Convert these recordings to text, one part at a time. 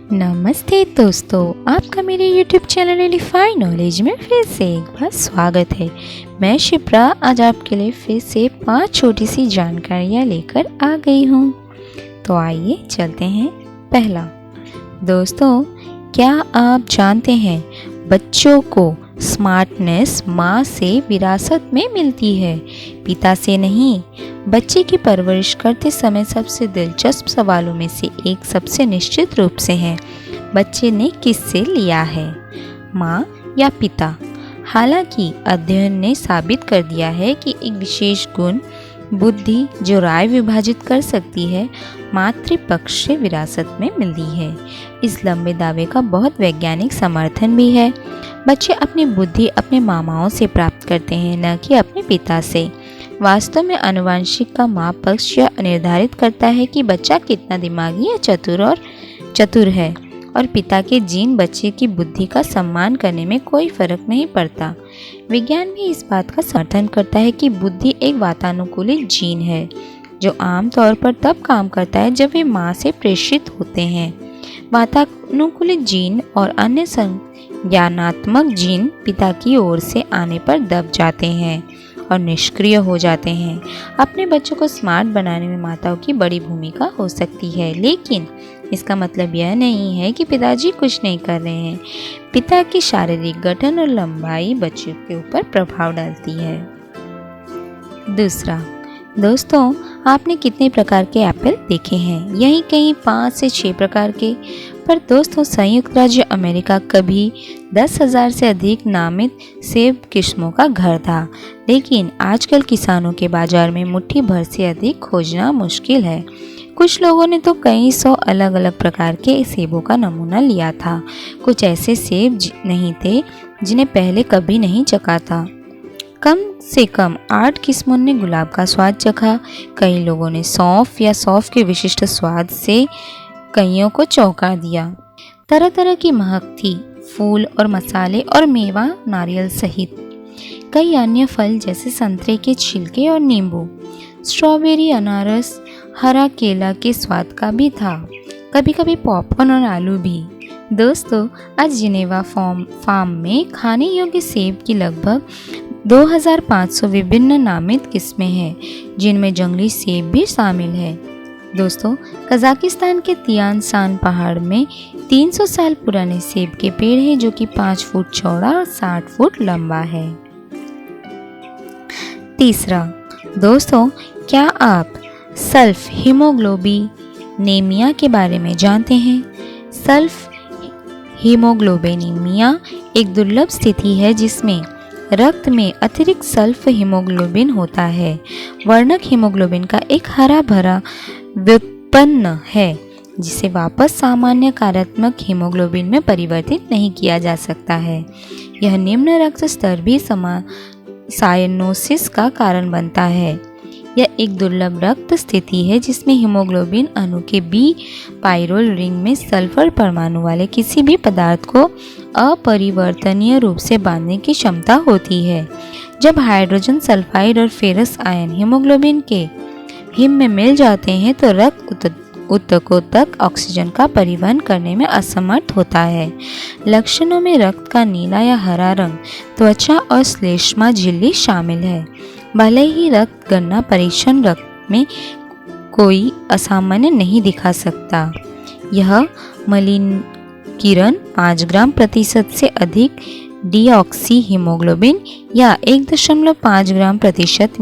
नमस्ते दोस्तों, आपका मेरे YouTube चैनल एलिफाई नॉलेज में फिर से एक बार स्वागत है। मैं शिप्रा आज आपके लिए फिर से 5 छोटी सी जानकारियाँ लेकर आ गई हूँ। तो आइए चलते हैं। पहला, दोस्तों क्या आप जानते हैं बच्चों को स्मार्टनेस माँ से विरासत में मिलती है, पिता से नहीं। बच्चे की परवरिश करते समय सबसे दिलचस्प सवालों में से एक सबसे निश्चित रूप से है, बच्चे ने किससे लिया है, माँ या पिता। हालांकि अध्ययन ने साबित कर दिया है कि एक विशेष गुण बुद्धि जो राय विभाजित कर सकती है मातृपक्ष से विरासत में मिलती है। इस लंबे दावे का बहुत वैज्ञानिक समर्थन भी है। बच्चे अपनी बुद्धि अपने मामाओं से प्राप्त करते हैं, न कि अपने पिता से। वास्तव में आनुवंशिक का माँ पक्ष यह निर्धारित करता है कि बच्चा कितना दिमागी या चतुर है, और पिता के जीन बच्चे की बुद्धि का सम्मान करने में कोई फर्क नहीं पड़ता। विज्ञान भी इस बात का समर्थन करता है कि बुद्धि एक वातानुकूलित जीन है जो आमतौर पर तब काम करता है जब वे माँ से प्रेषित होते हैं। वातानुकूलित जीन और अन्य संज्ञानात्मक जीन पिता की ओर से आने पर दब जाते हैं और निष्क्रिय हो जाते हैं। अपने बच्चों को स्मार्ट बनाने में माताओं की बड़ी भूमिका हो सकती है, लेकिन इसका मतलब यह नहीं है कि पिताजी कुछ नहीं कर रहे हैं। पिता की शारीरिक गठन और लंबाई बच्चों के ऊपर प्रभाव डालती है। दूसरा, दोस्तों आपने कितने प्रकार के एप्पल देखे हैं? यही कहीं 5 से 6 प्रकार के। पर दोस्तों संयुक्त राज्य अमेरिका कभी 10,000 से अधिक नामित सेब किस्मों का घर था, लेकिन आजकल किसानों के बाजार में मुट्ठी भर से अधिक खोजना मुश्किल है। कुछ लोगों ने तो कई 100 अलग अलग प्रकार के सेबों का नमूना लिया था। कुछ ऐसे सेब नहीं थे जिन्हें पहले कभी नहीं चखा था। कम से कम 8 किस्मों ने गुलाब का स्वाद चखा। कई लोगों ने सौंफ के विशिष्ट स्वाद से कईयों को चौंका दिया। तरह तरह की महक थी, फूल और मसाले और मेवा नारियल सहित कई अन्य फल जैसे संतरे के छिलके और नींबू, स्ट्रॉबेरी, अनारस, हरा केला के स्वाद का भी था। कभी कभी पॉपकॉर्न और आलू भी। दोस्तों आज जिनेवा फार्म में खाने योग्य सेब की लगभग 2500 विभिन्न नामित किस्में हैं, जिनमें जंगली सेब भी शामिल है। दोस्तों कजाकिस्तान के तियानसान पहाड़ में 300 साल पुराने सेब के पेड़ हैं जो कि 5 फुट चौड़ा और 60 फुट लंबा है। तीसरा, दोस्तों क्या आप सल्फ हीमोग्लोबिनेमिया के बारे में जानते हैं? सल्फ हीमोग्लोबिनेमिया एक दुर्लभ स्थिति है जिसमें रक्त में अतिरिक्त सल्फ हीमोग्लोबिन होता है। वर्णक हीमोग्लोबिन का एक हरा भरा व्युत्पन्न है जिसे वापस सामान्य कार्यात्मक हीमोग्लोबिन में परिवर्तित नहीं किया जा सकता है। यह निम्न रक्त स्तर भी सायनोसिस का कारण बनता है। यह एक दुर्लभ रक्त स्थिति है जिसमें हीमोग्लोबिन अणु के बी पाइरोल रिंग में सल्फर परमाणु वाले किसी भी पदार्थ को अपरिवर्तनीय रूप से बांधने की क्षमता होती है। जब हाइड्रोजन सल्फाइड और फेरस आयन हीमोग्लोबिन के हिम में मिल जाते हैं तो रक्त ऊतकों तक ऑक्सीजन का परिवहन करने में असमर्थ होता है। लक्षणों में रक्त का नीला या हरा रंग, त्वचा और श्लेष्मा झिल्ली शामिल है। भले ही रक्त गणना परीक्षण रक्त में कोई असामान्य नहीं दिखा सकता, यह मलिनीकरण 5 ग्राम प्रतिशत से अधिक डीऑक्सी हीमोग्लोबिन या 1.5 ग्राम प्रतिशत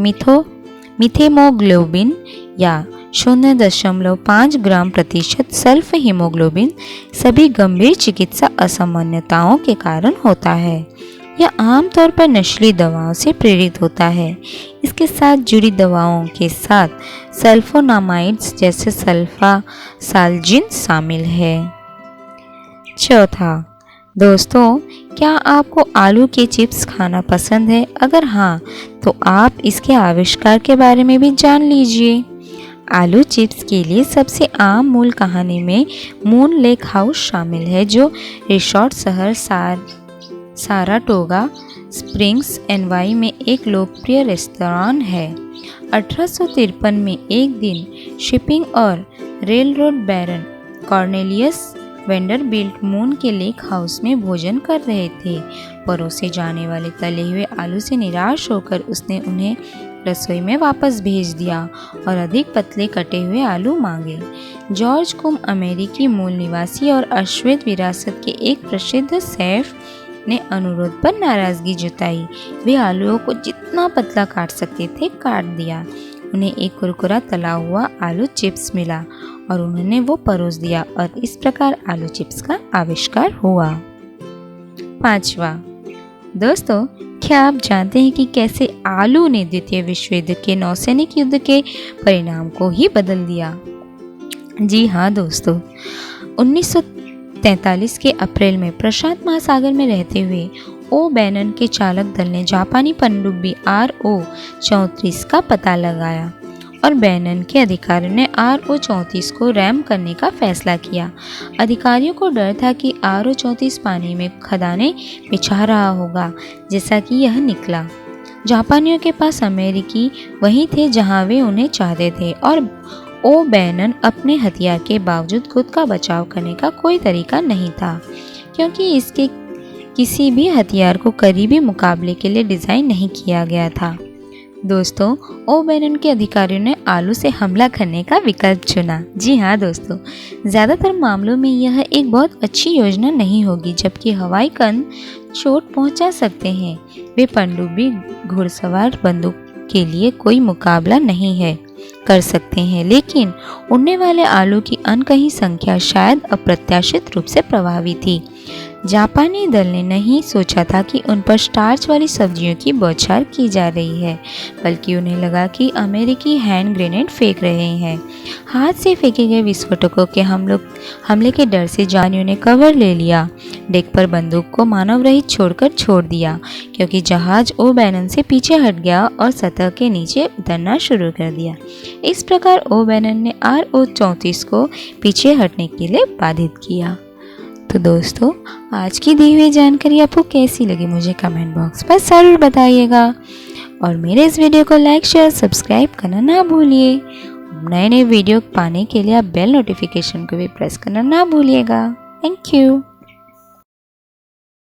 मिथेमोग्लोबिन या 0.5 ग्राम प्रतिशत सल्फ हीमोग्लोबिन सभी गंभीर चिकित्सा असामान्यताओं के कारण होता है। यह आमतौर पर नशीली दवाओं से प्रेरित होता है। इसके साथ जुड़ी दवाओं के साथ सल्फोनामाइड्स जैसे सल्फासाल्जिन शामिल है। चौथा, दोस्तों क्या आपको आलू के चिप्स खाना पसंद है? अगर हाँ तो आप इसके आविष्कार के बारे में भी जान लीजिए। आलू चिप्स के लिए सबसे आम मूल कहानी में मून लेक हाउस शामिल है, जो रिसोर्ट शहर साराटोगा स्प्रिंग्स एनवाई में एक लोकप्रिय रेस्तरां है। 1853 में एक दिन शिपिंग और रेलरोड बैरन कॉर्नेलियस वेंडरबिल्ट मून के लेक हाउस में भोजन कर रहे थे। परोसे जाने वाले तले हुए आलू से निराश होकर उसने उन्हें रसोई में वापस भेज दिया और अधिक पतले कटे हुए आलू मांगे। जॉर्ज कुम अमेरिकी मूल निवासी और अश्वेत विरासत के एक प्रसिद्ध शेफ ने अनुरोध पर नाराजगी जताई। वे आलूओं को जितना पतला काट सकते थे काट दिया। उन्हें एक कुरकुरा तला हुआ आलू चिप्स मिला और उन्होंने वो परोस दिया और इस प्रकार आलू चिप्स का आविष्कार हुआ। 5वां, दोस्तों क्या आप जानते हैं कि कैसे आलू ने द्वितीय विश्व युद्ध के नौसैनिक युद्ध के परिणाम को ही बदल दिया? जी हाँ दोस्तों, 1943 के अप्रैल में प्रशांत महासागर में रहते हुए ओ'बैनन के चालक दल ने जापानी पनडुब्बी RO-34 का पता लगाया और बैनन के अधिकारियों ने RO-34 को रैम करने का फैसला किया। अधिकारियों को डर था कि RO-34 पानी में खदानें बिछा रहा होगा, जैसा कि यह निकला। जापानियों के पास अमेरिकी वहीं थे जहां वे उन्हें चाहते थे और ओ'बैनन अपने हथियार के बावजूद खुद का बचाव करने का कोई तरीका नहीं था, क्योंकि इसके किसी भी हथियार को करीबी मुकाबले के लिए डिज़ाइन नहीं किया गया था। दोस्तों, ओ'बैनन के अधिकारियों ने आलू से हमला करने का विकल्प चुना। जी हाँ दोस्तों, ज़्यादातर मामलों में यह एक बहुत अच्छी योजना नहीं होगी, जबकि हवाई कण चोट पहुंचा सकते हैं। वे पनडुब्बी घुड़सवार बंदूक के लिए कोई मुकाबला नहीं है कर सकते हैं, लेकिन उड़ने वाले आलू की अनकही संख्या शायद अप्रत्याशित रूप से प्रभावी थी। जापानी दल ने नहीं सोचा था कि उन पर स्टार्च वाली सब्जियों की बौछार की जा रही है, बल्कि उन्हें लगा कि अमेरिकी हैंड ग्रेनेड फेंक रहे हैं। हाथ से फेंके गए विस्फोटकों के हमले के डर से जापानियों ने कवर ले लिया, डेक पर बंदूक को मानव रहित छोड़ दिया, क्योंकि जहाज ओ'बैनन से पीछे हट गया और सतह के नीचे उतरना शुरू कर दिया। इस प्रकार ओ'बैनन ने RO-34 को पीछे हटने के लिए बाधित किया। तो दोस्तों, आज की दी हुई जानकारी आपको कैसी लगी मुझे कमेंट बॉक्स पर ज़रूर बताइएगा और मेरे इस वीडियो को लाइक शेयर सब्सक्राइब करना ना भूलिए। नए नए वीडियो पाने के लिए आप बेल नोटिफिकेशन को भी प्रेस करना ना भूलिएगा। Thank you.